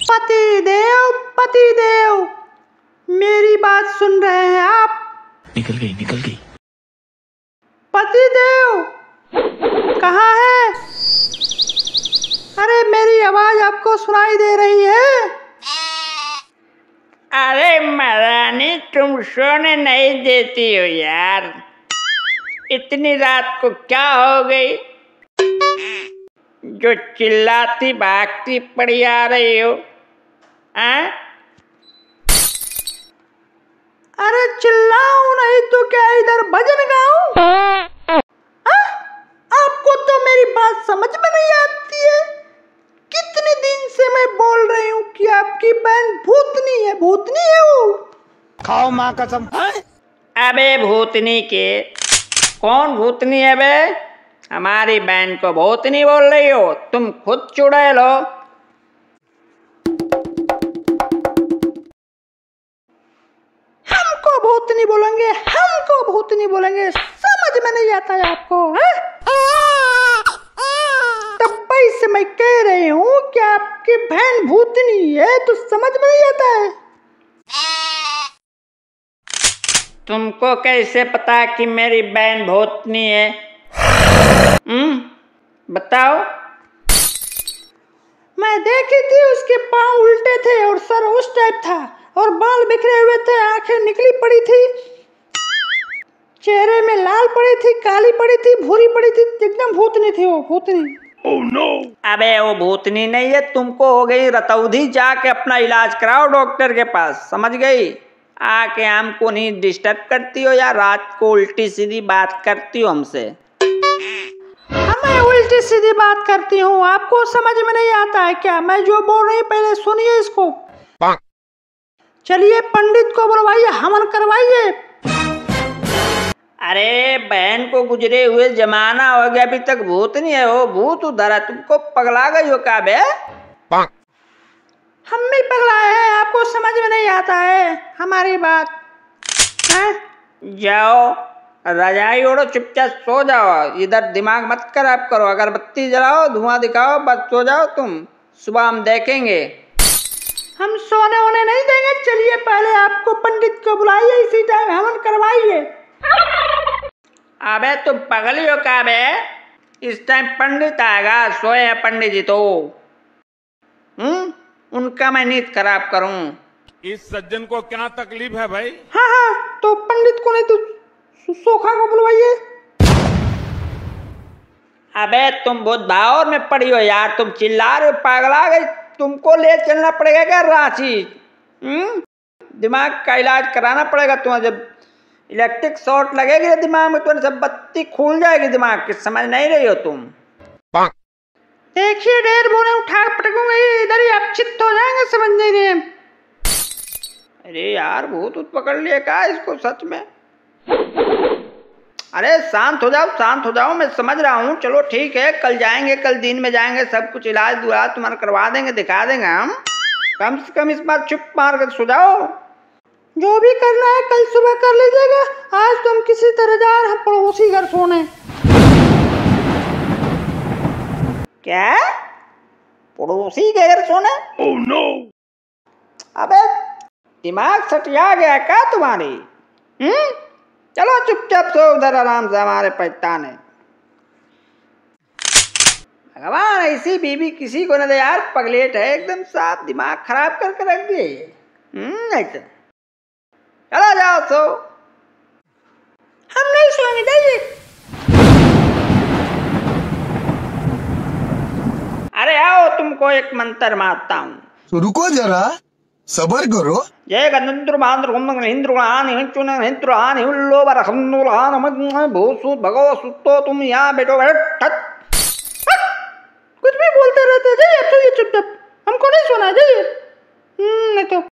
पति देव, मेरी बात सुन रहे हैं आप? निकल गई। पति देव कहाँ है? अरे मेरी आवाज आपको सुनाई दे रही है? अरे महारानी, तुम सोने नहीं देती हो यार। इतनी रात को क्या हो गई जो चिल्लाती भागती पड़ी आ रही हो? अरे चिल्लाऊं नहीं तो क्या इधर भजन गाऊं? आपको तो मेरी बात समझ में नहीं आती है। कितने दिन से मैं बोल रही हूँ कि आपकी बहन भूतनी है वो। खाओ माँ कसम। अबे भूतनी के, कौन भूतनी है बे? हमारी बहन को भूतनी बोल रही हो? तुम खुद चुड़ैल हो। हमको भूतनी बोलेंगे, समझ में नहीं आता है आपको? तब्बई से मैं कह रही हूँ कि आपकी बहन भूतनी है तो समझ में नहीं आता है। तुमको कैसे पता कि मेरी बहन भूतनी है? बताओ। मैं देखी थी, उसके पाँव उल्टे थे और सर उस टाइप था और बाल बिखरे हुए थे, आंखें निकली पड़ी थी, चेहरे में लाल पड़ी थी, काली पड़ी थी, भूरी पड़ी थी, एकदम भूतनी थी वो, भूतनी। ओह नो। अबे वो भूतनी नहीं है, तुमको हो गई रतौधी। जाके अपना इलाज कराओ डॉक्टर के पास, समझ गई? आके हमको नहीं डिस्टर्ब करती हो या रात को उल्टी सीधी बात करती हो हमसे। मैं उल्टी सीधी बात करती हूँ, आपको समझ में नहीं आता है क्या? मैं जो बोल रही हूँ पहले सुनिए इसको। चलिए पंडित को बुलवाइए, हवन करवाइए। अरे बहन को गुजरे हुए जमाना हो गया, अभी तक भूत नहीं है वो। भूत उधर है, तुमको पगला गई हो क्या बे? हम भी पगलाए हैं, आपको समझ में नहीं आता है हमारी बात? जाओ रजाई ओढ़ो, चुपचाप सो जाओ। इधर दिमाग मत खराब करो। अगरबत्ती जलाओ, धुआं दिखाओ, बस सो जाओ तुम। सुबह हम देखेंगे। हम सोने होने नहीं देंगे। चलिए पहले आपको पंडित को बुलाइए, इसी टाइम हवन करवाइए। अबे तुम पगली हो क्या बे? इस टाइम पंडित आएगा? सोए है पंडित जी तो। उनका मैं नींद खराब करूं? इस सज्जन को क्या तकलीफ है भाई? हाँ, तो पंडित को नहीं तो सोखा को बुलवाइए। अबे तुम बहुत भावर में पड़ी हो यार, तुम चिल्ला रहे हो, पागला गई। तुमको ले चलना पड़ेगा क्या रांची? दिमाग का इलाज कराना पड़ेगा तुम्हें। जब इलेक्ट्रिक शॉर्ट लगेगी दिमाग में, तुम्हारी सब बत्ती खुल जाएगी दिमाग की। समझ नहीं रही हो तुम? देखिए ढेर बोले उठा पटकूंगा, इधर ही आप चित्त हो जाएंगे, समझ नहीं रहे। अरे यार भूत पकड़ लिया क्या इसको सच में? अरे शांत हो जाओ, मैं समझ रहा हूँ। चलो ठीक है, कल जाएंगे, कल दिन में जाएंगे, सब कुछ इलाज दुआ तुम्हारा करवा देंगे, दिखा देंगे हम। कम से कम इस बार चुप मार कर सो जाओ। जो भी करना है कल सुबह कर लीजिएगा। आज तुम किसी तरह जा रहे हैं पड़ोसी घर सोने। क्या? पड़ोसी के घर सोने? Oh no. अबे दिमाग सटिया गया क्या तुम्हारी? चलो चुपचाप सो उधर आराम से हमारे पैताने। भगवान ऐसी बीबी किसी को न दे यार। पगलेट है एकदम, साफ दिमाग खराब करके रख दिए। ऐसे चलो जाओ सो। हम नहीं सोएंगे, जाइए। अरे आओ, तुमको एक मंत्र मारता हूँ। तो रुको जरा, सबर करो। जय गंधर्व मांद्र गुम्म हिंद्रुआन हिंचुन हिंद्रुआन हिल्लो बरखंदुलान भूसुत भगव सुतो। तुम यहाँ बैठो। कुछ भी बोलते रहते, जाइए, चुपचाप। हमको नहीं सोना है, जाइए। नहीं तो